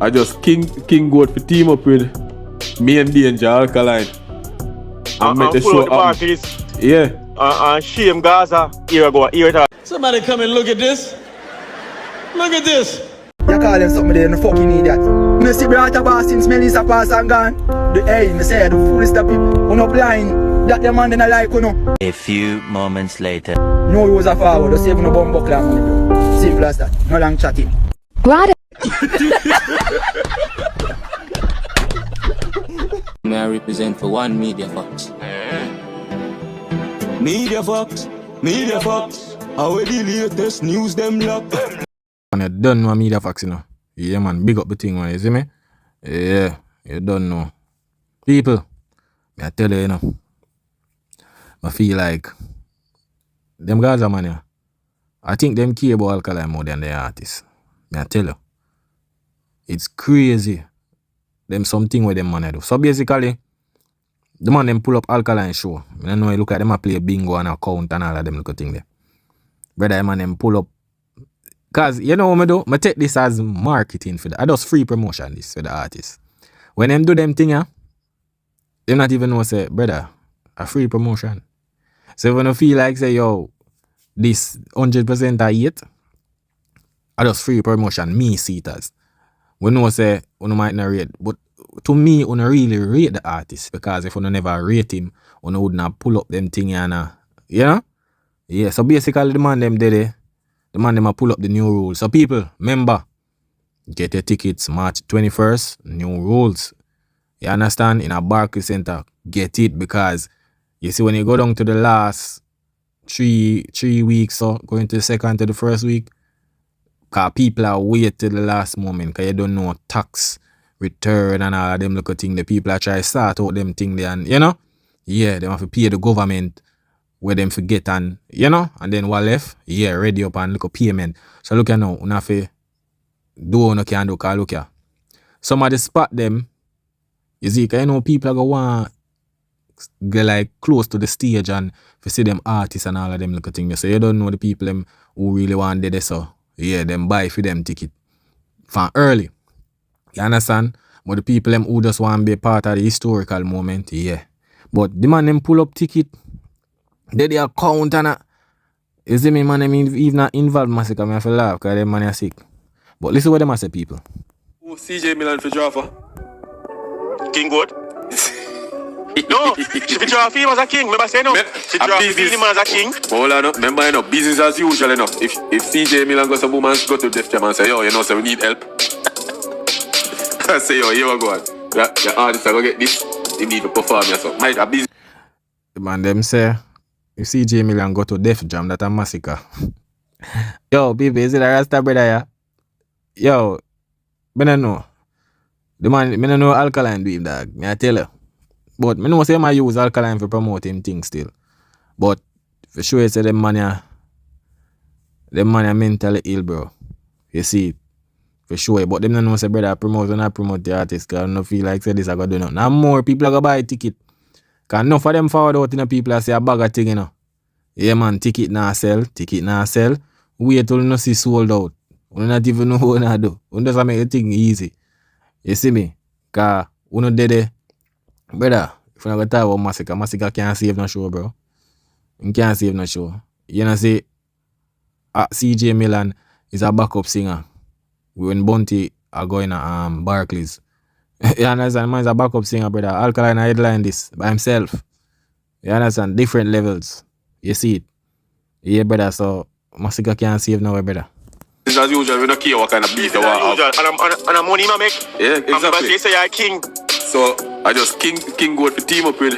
I just King Goat for team up with me and Danger Alkaline. And make the show Barclays. Yeah. And shame Gaza. Here I go. Here it is. Somebody come and look at this. Look at this. You call them something there, no fucking idiot. You see Brata Boss since Melissa pass and gone. Me say the foolish of people who no blind. That the man didn't like you know. A few moments later. No use a forward, just save no bomb buckler money bro. Simple as that. No long chatting. Brother. May I represent for one Media Fox? Media Fox, how the latest news them lock. And you don't know Media Fox, you know. Yeah, man, big up the thing, man, you see me? Yeah, you don't know. People, I tell you, you know, I feel like them guys are man, yeah. I think them care about Alkaline more than the artists. I tell you. It's crazy. Them something where them man do. So basically, the man them pull up Alkaline show. I don't know, you look at them a play bingo and a count and all of them little thing there. Brother, man them pull up. Cause you know what I do? I take this as marketing for the I just free promotion this for the artists. When them do them thing, they not even know say, brother, a free promotion. So when you feel like say, yo, this 100% I hate, I just free promotion, me see it as. We know say you might not rate, but to me, you really rate the artist because if you never rate him, you would not pull up them thing and you know? Yeah, so basically the man them did it. The man them a pull up the new rules. So people, remember, get your tickets March 21st, new rules. You understand? In a Barclays Center, get it because you see when you go down to the last three weeks or going to the second to the first week, because people are wait till the last moment because you don't know tax return and all of them little thing. The people are trying to start out them thing there and you know? Yeah, they have to pay the government where them forget and you know? And then what left? Yeah, ready up and look at payment. So look at now, you have to do what you can do because look here. Some of the spot them, you see, because you know people are going to get like close to the stage and if you see them artists and all of them little things. So you don't know the people them who really want to do this so. Yeah, them buy for them ticket from early. You understand? But the people them who just want to be a part of the historical moment, yeah. But the man them pull up ticket, they account and you see me man, them even not involved masicka, I have to laugh because them man are sick. But listen what them a say people. Who CJ Milan for Jaffa? King Goat. No, she be draw him as a king. Remember say no. She draw him as a king. Hold on, remember you know, business as usual enough. If CJ Milan goes to boom and go to Def Jam and say, yo, you know, so we need help. I say, yo, here we go. The artists are going to get this. They need to perform or something. Might a business. The man them say, if CJ Milan go to Def Jam, that a massacre. Yo, people, is it a Rasta brother, yeah? Yo, I don't know. The man, I don't know Alkaline do him, dog. I tell you. But I know say I use Alkaline for promote him things still. But for sure you say them man are mentally ill, bro. You see, for sure. But them don't know say brother I promote and I promote the artist because I don't feel like say this I got do nothing. Now more people are gonna buy a ticket. Cause enough of them forward out in the people I say a bag of thing, you know. Yeah man, ticket now sell. Wait till you see sold out. You not even know what I do. You just make the thing easy. You see me? Cause you know dead. Brother, if you're going to talk about masicka can't save no show, bro. You can't save no show. You know, say, CJ Milan is a backup singer. When Bunty are going to Barclays. You understand? Man is a backup singer, brother. Alkaline headline this by himself. You understand? Different levels. You see it? Yeah, brother, so masicka can't save no way, brother. It's as usual, we don't care what kind of beat you want. And a money man make. Yeah, exactly. You say you're a king. So I just King Goat for team up with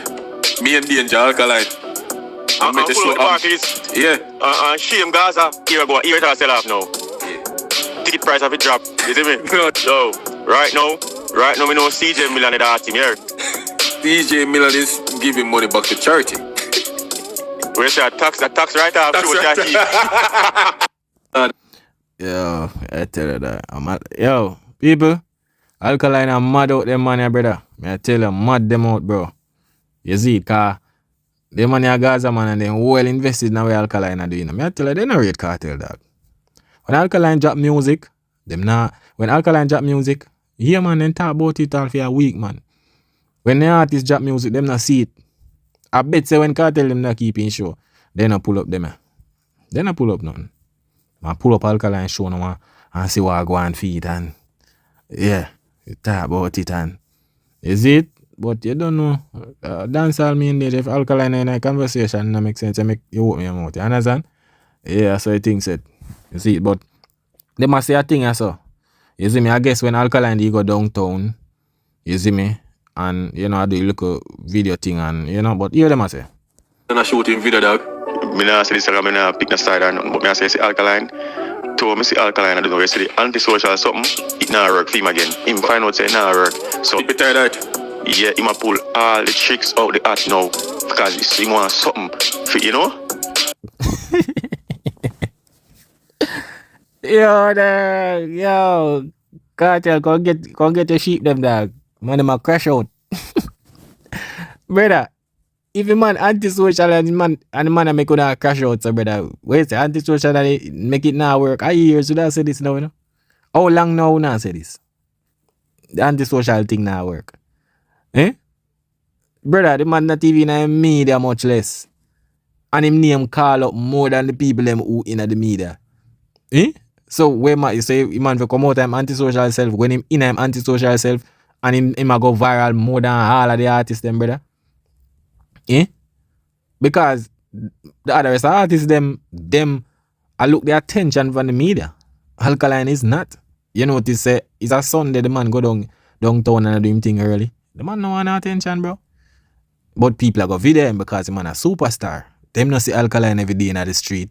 me and Danger Alkaline. And make the show Barclays. Yeah. And shame Gaza. Here we go. Here it is sell off now. Yeah. Ticket price have it dropped. You see me? So right now we know CJ Milan is the team here. CJ Milan is giving money back to charity. We say a tax right off. Yo, I tell you that. Yo, people, Alkaline are mad out them money, brother. I tell you, mad them out, bro. You see, cause them money are Gaza man and them well invested in the way Alkaline are doing. I tell you, they not rate cartel, dog. When Alkaline drop music, when Alkaline drop music, Yeah, man, then talk about it all for a week, man. When the artists drop music, them not see it. I bet say when Cartel them not keeping show, they not pull up them. They not pull up nothing. I pull up Alkaline show now and see what I go and feed and yeah, you talk about it and is it? But you don't know. Dancehall mean that if Alkaline in a conversation that make sense, you open your mouth. You understand? Yeah, so I think said. You see it, but they must say a thing also. You see me, I guess when Alkaline they go downtown, you see me, and you know I do look a video thing and you know, but here them I say. And I shooting video dog. Me nah say this, me nah pick no side or nothing, but me I say Alkaline. To me see Alkaline, I don't know, you see the Antisocial or something, it nah work for him again. Him find out say it nah work. So You tell that. yeah, he might pull all the tricks out the hat now because he want something, for, you know? Yo, dog, yo, Cartel, go get your sheep them dog. Man, them a crash out. Brother, if a man antisocial and the man make una crash out, so brother, wait, antisocial and it make it now work. I years should I say this now, you know? How long now now say this? The antisocial thing now work. Eh? Brother, the man not even in the media much less. And him name call up more than the people them who in the media. Eh? So where man you say man for come out him antisocial self when him in him antisocial self and him a go viral more than all of the artists them, brother. Eh? Because the other rest of artists them I look the attention from the media. Alkaline is not. You notice say it's a Sunday the man go downtown and do him thing early. The man no want no attention, bro. But people are go video him because the man a superstar. Them not see Alkaline every day in the street.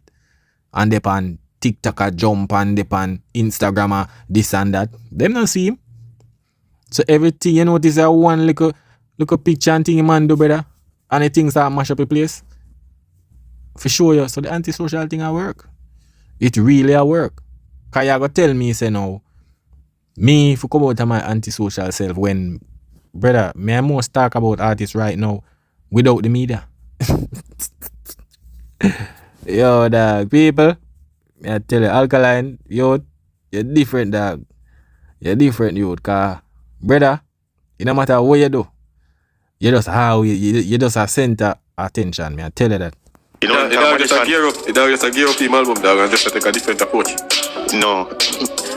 And they pan TikTok a jump and they pan Instagram a this and that. Them not see him. So everything you notice a one little picture and thing man do, brother. And the things that mash up a place. For sure you. So the antisocial thing a work. It really a work. Cause you go tell me say no. Me if you come out of my antisocial self when brother, me I most talk about artists right now without the media. Yo dog, people, I tell you, Alkaline, you're different dog. You're different youth, cause brother, it no matter what you do, you just how you just a center attention, me I tell you that. You know, It just a gear up. It just a gear up him album dog and just take a different approach. no.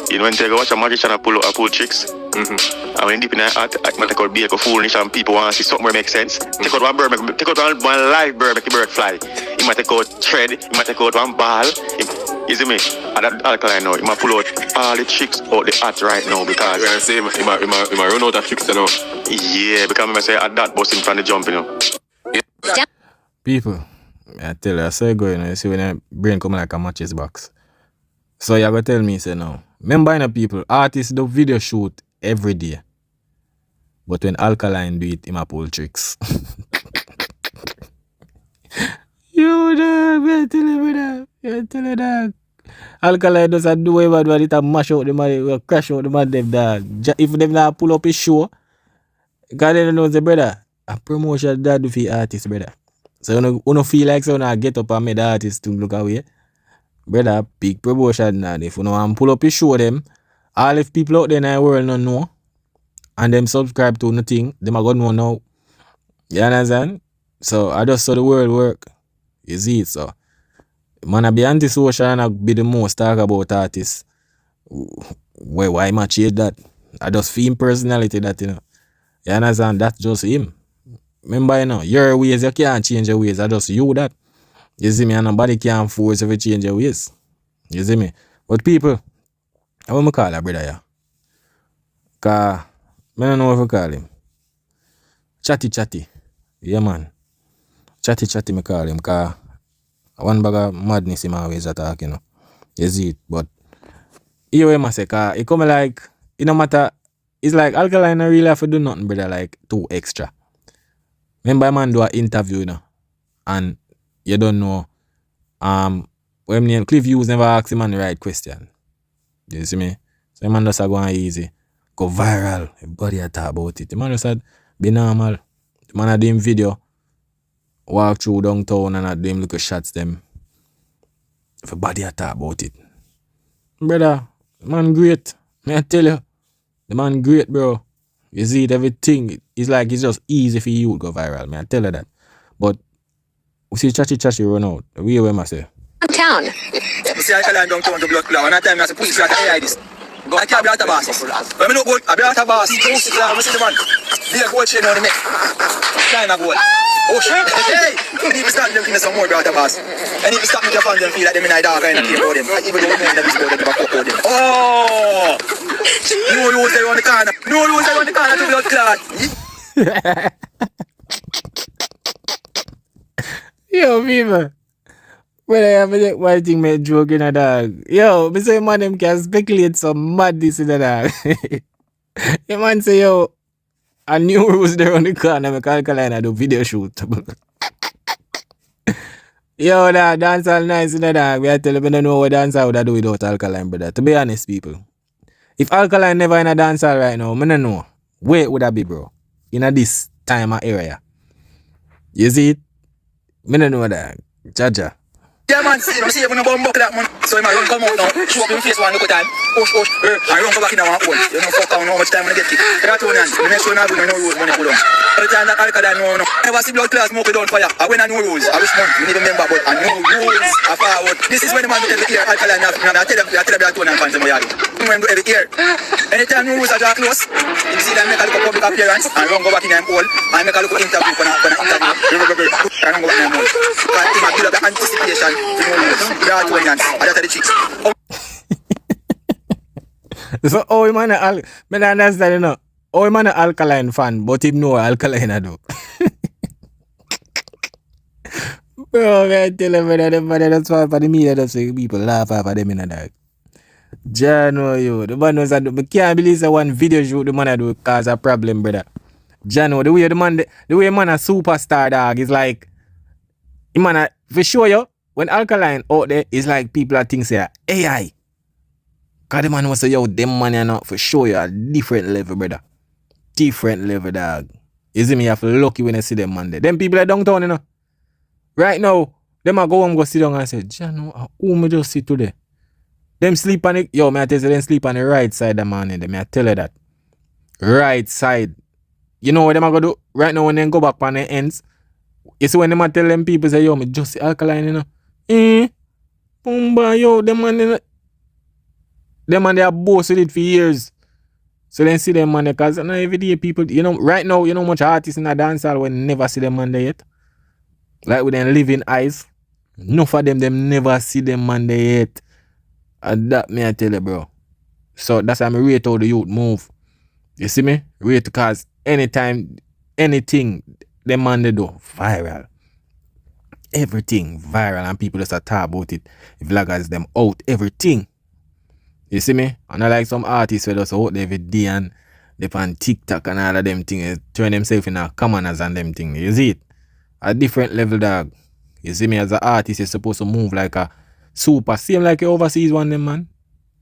You know when you watch a magician and pull tricks, and when deep in that hat, I take out beer, go foolish, and people want to see something where make sense. Take out one bird, take out one live bird, make the bird fly. You might take out thread, you might take out one ball. You see me? And that Alkaline now, you might pull out all the tricks out the hat right now because... You say he might run out of tricks, you know. Yeah, because I say at that bus in front of the jump, you know. People, I tell you, I say go, you know, you see when your brain come like a matches box. So you gotta tell me, say no. Remember, you know, people, artists do video shoot every day. But when Alkaline do it, he might pull tricks. You dog, I tell you, brother. I tell you, dog. Alkaline doesn't do whatever, but it a mash out the man, will crash out the man, them, dog. If them not pull up his show, God they don't know the brother. A promotion that do for artists, brother. So you don't feel like so now get up and make the artist to look away. Brother, big promotion now. If you know and pull up his show them, all if people out there in the world don't know and them subscribe to nothing, them are gonna know now. You understand? So I just saw the world work. You see it, so man I be antisocial and I be the most talk about artists. Why much change that? I just feel him personality that, you know. You understand? That's just him. Remember, you know, your ways, you can't change your ways. I just you that. You see me, and nobody can force you to change your ways. You see me? But people, I want to call a brother, yeah. Because I don't know what to call him. Chatty. Yeah, man. Chatty, me call him. Because one bag of madness him always attack, you know. You see it? But here we must say, because it come like, it no matter, it's like Alkaline really have to do nothing, brother, like too extra. Remember, a man do an interview, you know, and you don't know, when Cliff Hughes never asked him the right question. You see me? So the man just go on easy, go viral, everybody talk about it. The man just said, be normal. The man had him video, walk through downtown and had them little shots them. Everybody talk about it. Brother, man great. May I tell you, The man great, bro. You see it, everything. It's like it's just easy for you to go viral, man. I tell her that. But we see chachi run out. The way where I say. Town. You see Alkaline downtown to blood cloud. And that time I say police like AI this. I can't be out of boss. When I know gold, I be out of boss. Police like I see the man. Be a gold chain on the neck. China gold. Oh shit. Hey! You need to start them things some more out of boss. And if you stop me to find them feel like them in a dark and I care about them. I even don't know them is about them, fuck about them. Oh! No rules there on the corner. No rules there on the corner to blood clot. Yo, people. When I have a one thing me joke in a dog. Yo, me say man them can speculate some madness in a dog. The man say yo, a new rules there on the corner, make Alkaline I do video shoot. Yo, that dancehall nice in a dog. We tell you I don't know what dancehall would I do without Alkaline, brother. To be honest, people. If Alkaline never in a dancehall right now, I don't know. Where would I be, bro? In a this time or area. You see it? I don't know that. Jaja. Yeah, man, see if you no bomb buckle that man. So he might run come out now, show up in face one look at time. Push, and run go back in our hole. You know, fuck out how much time when I get kicked. That one, and the next one I bring no rules when I pull on. Every time that Alkaline no. Never see blood class smoke down fire. I win a new rules. I wish month, you need to remember, but a new rules are forward. This is when the man do every year. Alkaline have, I tell them that one and fans in my yard. When do every year. Anytime new rules are draw close, you see them make a look public appearance and run go back in them hole and make a look interview for an interview. And run go back in them hole. But he might build up the anticipation. So oh man I understand you know. Oh man Alkaline fan, but him know Alkaline I do. Bro, man, tell him that's why for the media that's why people laugh at them in a dog. Jano yo, the man was I can't believe that one video shoot the man I do cause a problem, brother. Jano, the way man a superstar dog is like the man a, for sure yo. When Alkaline out there, it's like people are thinking say AI. Cause the man was say, yo, them money are not for sure you a different level, brother. Different level, dog. You see me, you have to lucky when I see them man there. Them people are downtown, you know. Right now, them are go home, go sit down and say, Jano, who me just sit today? Them sleep on it. Yo, me I tell you, them sleep on the right side the morning. Them I tell you that. Right side. You know what them are gonna do? Right now when they go back on the ends. You see when them a tell them people say, yo, me just see Alkaline, you know. Pumba, yo, them man they are boasted it for years. So then see them man there, cause now every day people, you know, right now, you know much artists in a dancehall when never see them man there yet. Like with them living eyes. Enough of them never see them man there yet. And that me I tell you, bro. So that's why I rate how the youth move. You see me? Rate cause anytime, anything them man they do, viral. Everything viral and people just talk about it. Vloggers them out, everything. You see me? And I like some artists who just out there every day and they on TikTok and all of them things, turn themselves in a commoners and them things. You see it? A different level, dog. You see me, as an artist, you're supposed to move like a super, same like your overseas one them, man.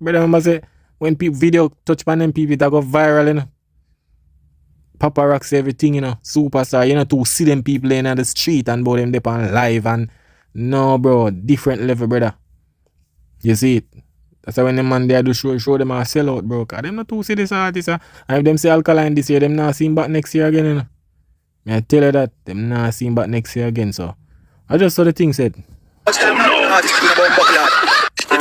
Brother, remember say, when people video touch on them people that go viral, you know. Paparazzi, everything, you know, superstar, you know, to see them people in the street and about them they on live and no, bro, different level, brother. You see it? That's why when the man there do show them a sell out, bro. Cause them not to see this artist, and if them say Alkaline this year, them not see him back next year again, you know. I tell you that, them not see him back next year again, so I just saw the thing said. Even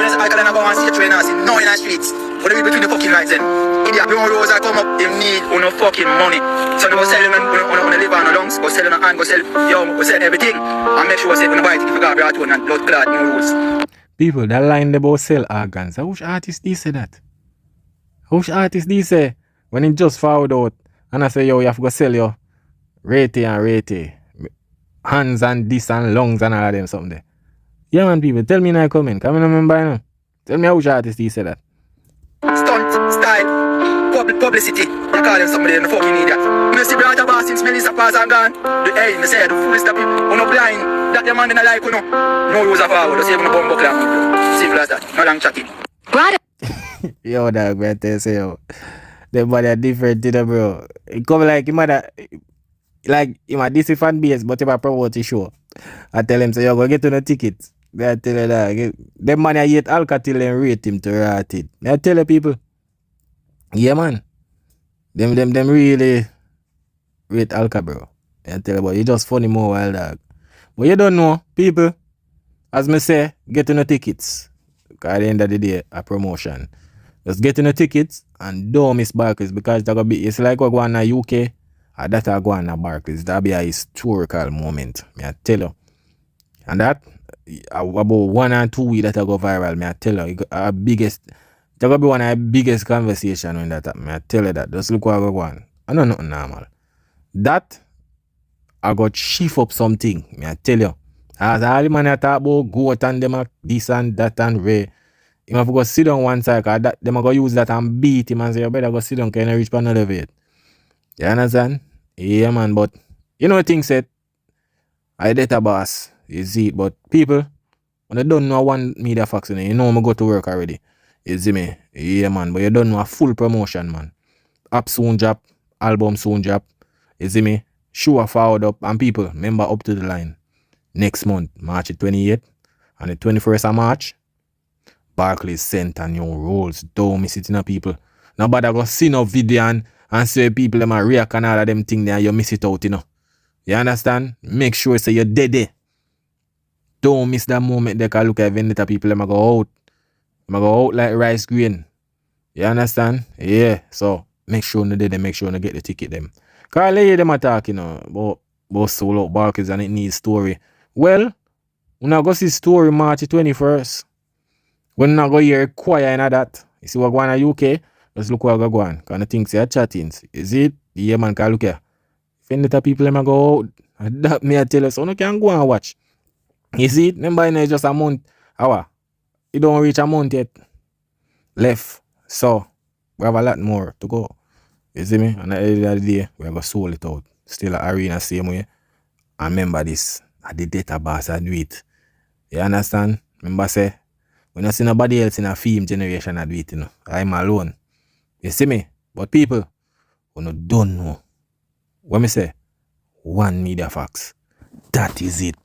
if Alkaline go and see a train and see no in the streets. What do we between the fucking lights then? Idiot, when Rose come up, they need no fucking money. So they go sell them on the liver and the lungs, go sell on the hand, go sell everything. And make sure say when the buy it, if you got a tone and blood clot, new rules. People that line about sell organs. Which artist they say that? Which artist they say when it just found out and I say yo, you have to go sell your rate hands and this and lungs and all of them something there. Yeah man, people, tell me now comment. Come in and remember now. Tell me which artist they say that. Stunt, style, publicity. You call them somebody in the fucking idiot. You see brother boss since Melissa pass and gone. Hey, me say the fool stop you. You no blind. That the man in the like you know. No rules are forward. Just even a bomb buckler. Simple as that. No long chatting. Yo, dog, man, tell you say yo. Them body are different, you know, bro. It come like him a like him a DC fan base, but him a promote the show. I tell him say yo go get to the tickets. I tell you that. Them man I hate Alka till them rate him to rat it. I tell you people. Yeah man. Them really rate Alka, bro. I tell you, but you just funny more wild dog. But you don't know, people, as me say, get in the tickets. Because at the end of the day, a promotion. Just get in the tickets and don't miss Barclays because it's gonna be, it's like what go on in the UK or that are going on Barclays. That'll be a historical moment. Me I tell you. And that about 1 or 2 weeks that I go viral, me I tell you, our biggest, it's gonna be one of the biggest conversation when that happen. Me I tell you that. Just look what I go on. I know nothing normal. That I got shift up something. Me I tell you. As all the man I talk about goat and them are this and that and Ray. You have to go sit down one side because them are going to use that and beat him and say, you better go sit down because you reach for another weight. You understand? Yeah, man, but you know the thing said, I data boss, you see it, but people, when they don't know one media facts, you know I'm go to work already. You see me? Yeah, man, but you don't know a full promotion, man. App soon drop, album soon drop. You see me? Show a forward up, and people, remember up to the line. Next month, March 28th, and the 21st of March, Barclays sent a new rules. Don't miss it, people. Nobody go see no video and say people them a react and all of them thing there, you miss it out, You understand? Make sure say you're dead there. Don't miss that moment they can look at vendetta people them a go out. Them a go out like rice grain. You understand? Yeah. So make sure you dead there, make sure you get the ticket them. Cause I hear them attack, about solo out Barclays and it needs story. Well, when I go see story March 21st. When I go hear choir in that, you see what go on in the UK, just look what go on. Because I think say chatting. Is it? Yeah, man, can look here. If the people them go out, that me I tell you, so no can go and watch. You see it? Remember, it's just a month. Hour. It don't reach a month yet. Left. So, we have a lot more to go. You see me? And at the end of the day, we have to soul it out. Still an arena same way. And remember this. At the database, I do it. You understand? Remember say, when I see nobody else in a film generation I do it, I'm alone. You see me? But people, who don't know. What me say? One media facts. That is it.